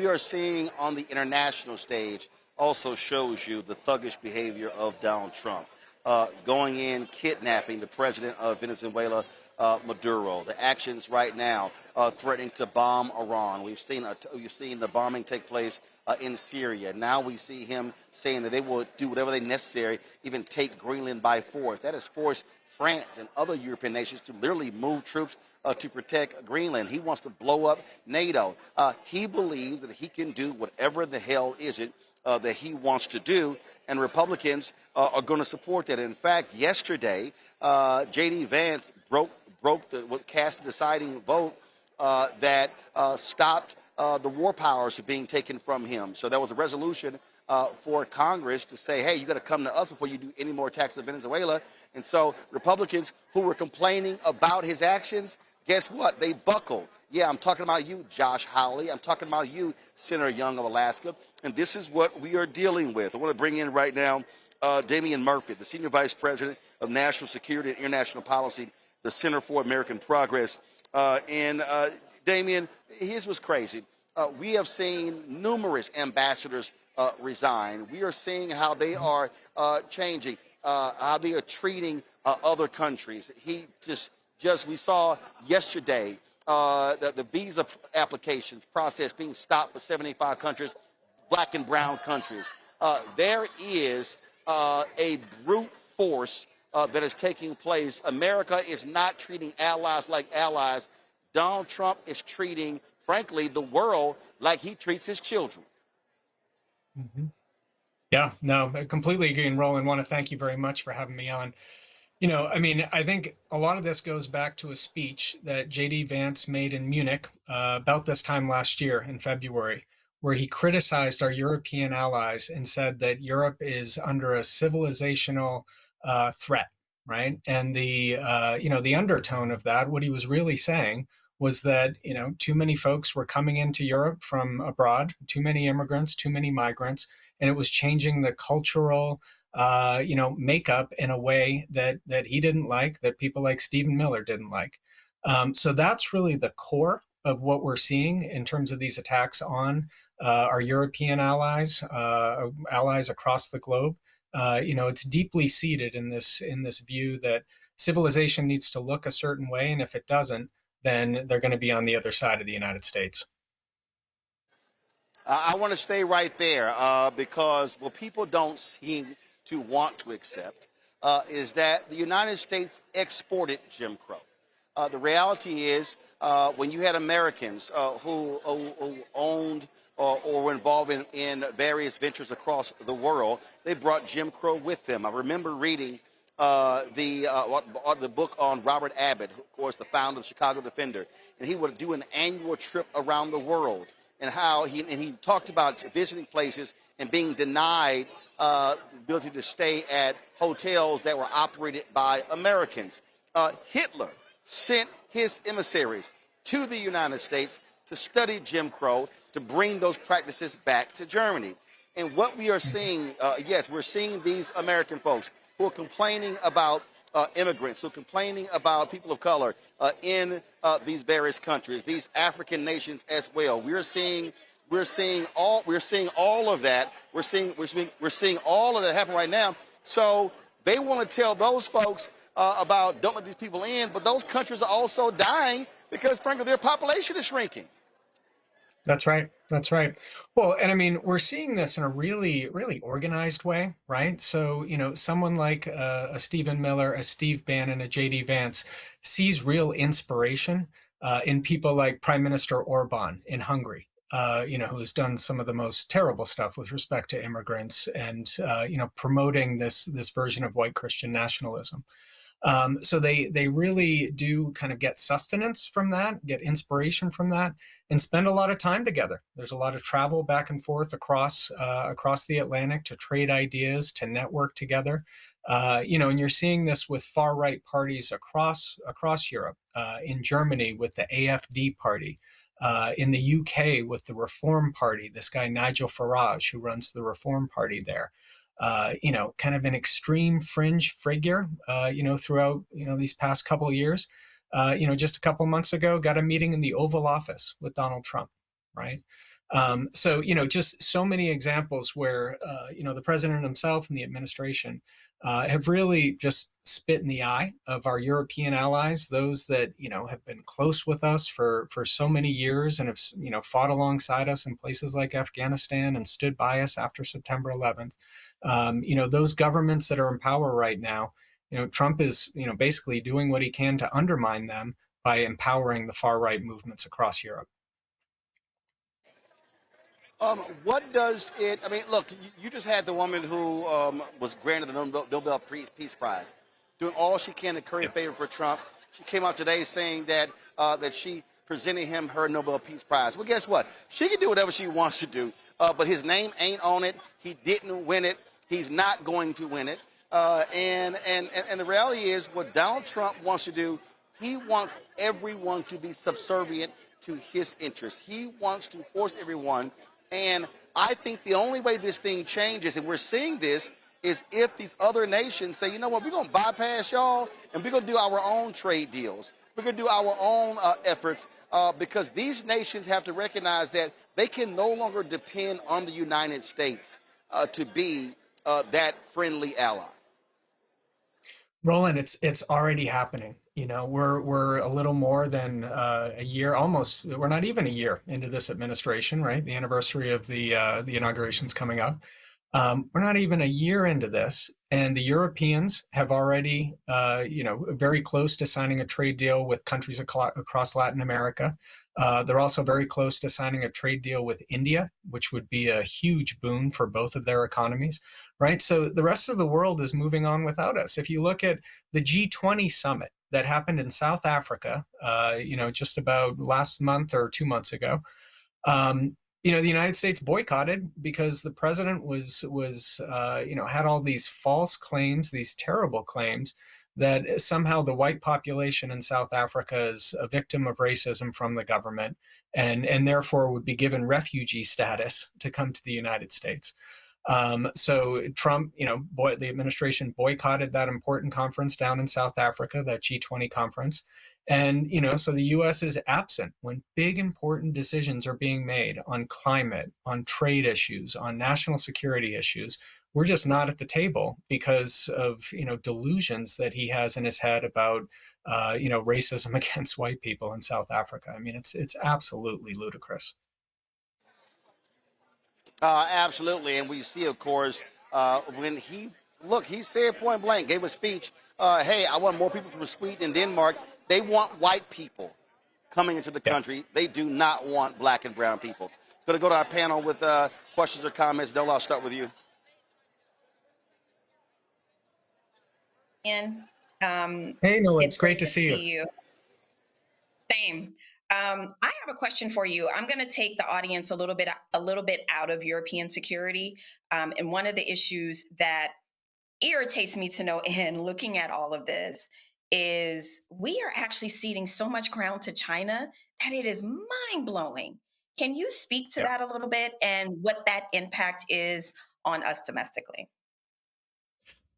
are seeing on the international stage also shows you the thuggish behavior of Donald Trump. Going in, kidnapping the president of Venezuela, Maduro. The actions right now threatening to bomb Iran. We've seen the bombing take place in Syria. Now we see him saying that they will do whatever they necessary, even take Greenland by force. That has forced France and other European nations to literally move troops to protect Greenland. He wants to blow up NATO. He believes that he can do whatever the hell is it that he wants to do, and Republicans are going to support that. In fact, yesterday, J.D. Vance cast the deciding vote that stopped the war powers being taken from him. So there was a resolution for Congress to say, hey, you got to come to us before you do any more attacks in Venezuela. And so Republicans who were complaining about his actions, guess what? They buckled. Yeah, I'm talking about you, Josh Hawley. I'm talking about you, Senator Young of Alaska. And this is what we are dealing with. I want to bring in right now Damian Murphy, the Senior Vice President of National Security and International Policy, the Center for American Progress. Damian, here's what's crazy. We have seen numerous ambassadors resign. We are seeing how they are changing, how they are treating other countries. We saw yesterday the visa applications process being stopped for 75 countries, black and brown countries. There is a brute force that is taking place. America is not treating allies like allies. Donald Trump is treating, frankly, the world like he treats his children. Mm-hmm. Yeah, no, I completely agree. And Roland, want to thank you very much for having me on. You know, I mean, I think a lot of this goes back to a speech that J.D. Vance made in Munich about this time last year in February, where he criticized our European allies and said that Europe is under a civilizational threat, right? And the undertone of that, what he was really saying was that, too many folks were coming into Europe from abroad, too many immigrants, too many migrants, and it was changing the cultural makeup in a way that he didn't like, that people like Stephen Miller didn't like. So that's really the core of what we're seeing in terms of these attacks on our European allies, allies across the globe. It's deeply seated in this view that civilization needs to look a certain way, and if it doesn't, then they're going to be on the other side of the United States. I want to stay right there because what people don't seem to want to accept is that the United States exported Jim Crow. The reality is when you had Americans who owned or were involved in various ventures across the world, they brought Jim Crow with them. I remember reading the book on Robert Abbott, of course, the founder of the Chicago Defender, and he would do an annual trip around the world, and how he talked about visiting places and being denied the ability to stay at hotels that were operated by Americans. Hitler sent his emissaries to the United States to study Jim Crow, to bring those practices back to Germany. And what we are seeing, we're seeing these American folks who are complaining about immigrants, who are complaining about people of color in these various countries, these African nations as well. We're seeing all of that. We're seeing all of that happen right now. So they want to tell those folks about don't let these people in, but those countries are also dying because, frankly, their population is shrinking. That's right. That's right. Well, and I mean, we're seeing this in a really, really organized way, right? So, someone like a Stephen Miller, a Steve Bannon, a J.D. Vance sees real inspiration in people like Prime Minister Orban in Hungary, who's done some of the most terrible stuff with respect to immigrants and, promoting this version of white Christian nationalism. So they really do kind of get sustenance from that, get inspiration from that, and spend a lot of time together. There's a lot of travel back and forth across the Atlantic to trade ideas, to network together. And you're seeing this with far right parties across Europe. In Germany with the AfD party, in the UK with the Reform Party. This guy Nigel Farage, who runs the Reform Party there. Kind of an extreme fringe figure, throughout, these past couple of years. Just a couple months ago, got a meeting in the Oval Office with Donald Trump, right? So, just so many examples where, the president himself and the administration have really just spit in the eye of our European allies, those that, have been close with us for so many years and have, fought alongside us in places like Afghanistan and stood by us after September 11th. Those governments that are in power right now, Trump is, basically doing what he can to undermine them by empowering the far right movements across Europe. What does it? I mean, look, you just had the woman who was granted the Nobel Peace Prize, doing all she can to curry favor for Trump. She came out today saying that she presented him her Nobel Peace Prize. Well, guess what? She can do whatever she wants to do, but his name ain't on it. He didn't win it. He's not going to win it. And the reality is, what Donald Trump wants to do, he wants everyone to be subservient to his interests. He wants to force everyone. And I think the only way this thing changes, and we're seeing this, is if these other nations say, you know what, we're going to bypass y'all and we're going to do our own trade deals. We're going to do our own efforts because these nations have to recognize that they can no longer depend on the United States to be that friendly ally. Roland, it's already happening. We're a little more than a year, almost. We're not even a year into this administration, right? The anniversary of the inauguration's coming up. We're not even a year into this, and the Europeans have already, very close to signing a trade deal with countries across Latin America. They're also very close to signing a trade deal with India, which would be a huge boon for both of their economies, right? So the rest of the world is moving on without us. If you look at the G20 summit that happened in South Africa, just about last month or 2 months ago, the United States boycotted because the president was had all these false claims, these terrible claims that somehow the white population in South Africa is a victim of racism from the government and therefore would be given refugee status to come to the United States. So Trump, the administration boycotted that important conference down in South Africa, that G20 conference. And, so the US is absent when big important decisions are being made on climate, on trade issues, on national security issues. We're just not at the table because of, delusions that he has in his head about, racism against white people in South Africa. I mean, it's absolutely ludicrous. Absolutely, and we see, of course, when he said point blank, gave a speech. Hey, I want more people from Sweden and Denmark. They want white people coming into the country. They do not want black and brown people. Going to go to our panel with questions or comments. Nola, I'll start with you. And Hey, Nola, it's great to see you. Same. I have a question for you. I'm going to take the audience a little bit out of European security. And one of the issues that irritates me to no end looking at all of this is we are actually ceding so much ground to China that it is mind blowing. Can you speak to that a little bit and what that impact is on us domestically?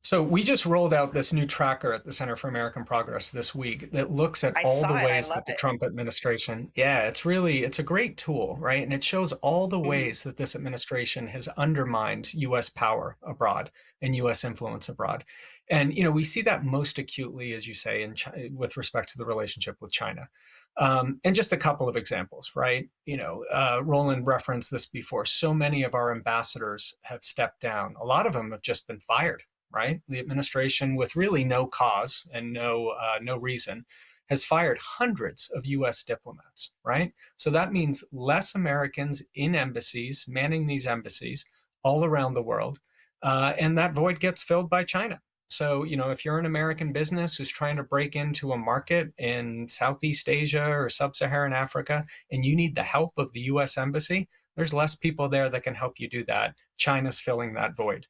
So we just rolled out this new tracker at the Center for American Progress this week that looks at I all saw the it. I ways that loved the it. Trump administration, it's a great tool, right? And it shows all the Mhm. ways that this administration has undermined US power abroad and US influence abroad. And, we see that most acutely, as you say, with respect to the relationship with China. And just a couple of examples, right? Roland referenced this before. So many of our ambassadors have stepped down. A lot of them have just been fired, right? The administration, with really no cause and no reason, has fired hundreds of U.S. diplomats, right? So that means less Americans in embassies, manning these embassies all around the world, and that void gets filled by China. So, if you're an American business who's trying to break into a market in Southeast Asia or Sub-Saharan Africa, and you need the help of the U.S. Embassy, there's less people there that can help you do that. China's filling that void.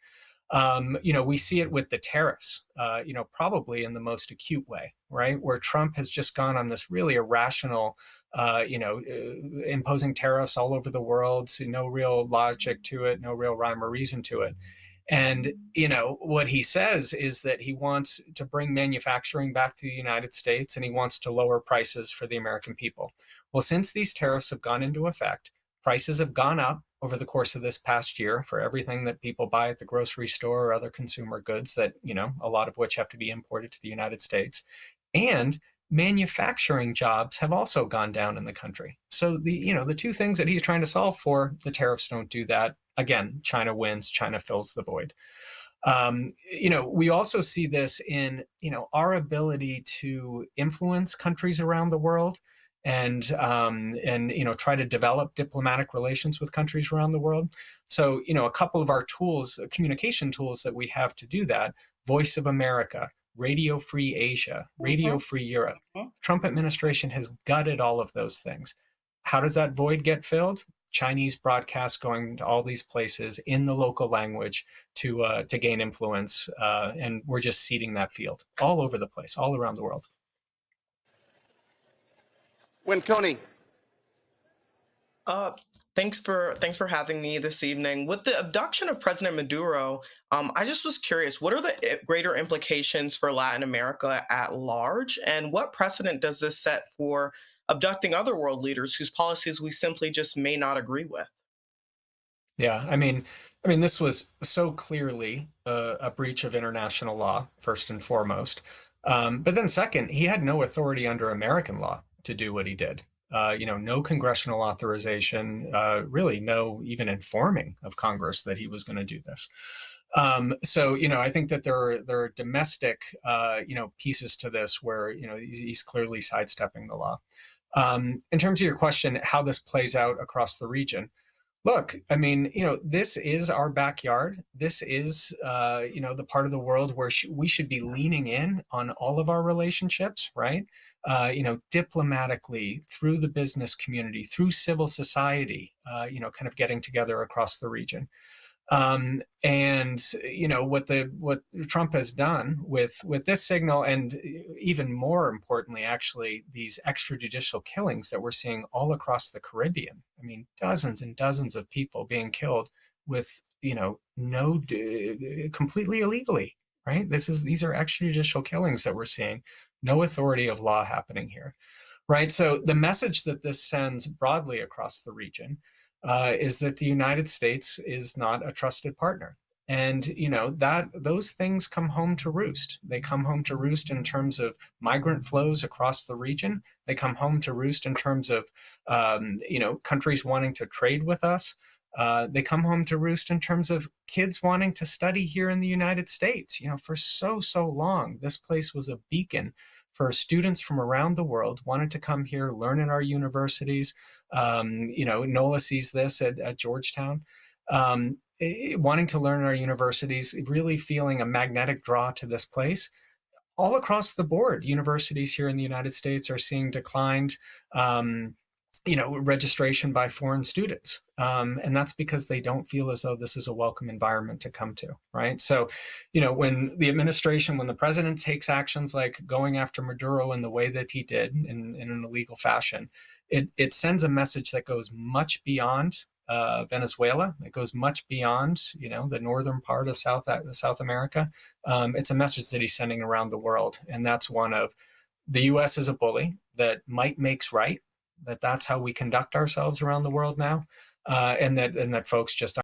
We see it with the tariffs, probably in the most acute way, right? Where Trump has just gone on this really irrational, imposing tariffs all over the world, so no real logic to it, no real rhyme or reason to it. And, what he says is that he wants to bring manufacturing back to the United States and he wants to lower prices for the American people. Well, since these tariffs have gone into effect, prices have gone up over the course of this past year for everything that people buy at the grocery store or other consumer goods that, a lot of which have to be imported to the United States. And manufacturing jobs have also gone down in the country. So the two things that he's trying to solve for, the tariffs don't do that. Again, China wins, China fills the void. We also see this in, our ability to influence countries around the world and try to develop diplomatic relations with countries around the world. So, a couple of our tools, communication tools that we have to do that, Voice of America, Radio Free Asia, Radio Free Europe. Trump administration has gutted all of those things. How does that void get filled? Chinese broadcasts going to all these places in the local language to gain influence, and we're just seeding that field all over the place, all around the world. Coney. Thanks for having me this evening. With the abduction of President Maduro, I just was curious, what are the greater implications for Latin America at large, and what precedent does this set for abducting other world leaders whose policies we simply just may not agree with? Yeah, I mean, this was so clearly a breach of international law, first and foremost. But then second, he had no authority under American law to do what he did. No congressional authorization, really no even informing of Congress that he was going to do this. So, I think that there are domestic, pieces to this where, he's clearly sidestepping the law. In terms of your question, how this plays out across the region, look, this is our backyard. This is, the part of the world where we should be leaning in on all of our relationships, right? Diplomatically, through the business community, through civil society, kind of getting together across the region. And what Trump has done with this signal, and even more importantly, actually, these extrajudicial killings that we're seeing all across the Caribbean. Dozens and dozens of people being killed with, completely illegally, right? These are extrajudicial killings that we're seeing. No authority of law happening here, right? So the message that this sends broadly across the region is that the United States is not a trusted partner. And, that those things come home to roost. They come home to roost in terms of migrant flows across the region. They come home to roost in terms of, countries wanting to trade with us. They come home to roost in terms of kids wanting to study here in the United States. For so long, this place was a beacon for students from around the world wanted to come here, learn at our universities. NOLA sees this at Georgetown, wanting to learn at our universities, really feeling a magnetic draw to this place. All across the board, universities here in the United States are seeing declined, registration by foreign students. And that's because they don't feel as though this is a welcome environment to come to, right? So, when the president takes actions like going after Maduro in the way that he did in an illegal fashion, it sends a message that goes much beyond Venezuela. It goes much beyond, the northern part of South America. It's a message that he's sending around the world. And that's one of the U.S. is a bully, that might makes right, that's how we conduct ourselves around the world now. And that folks just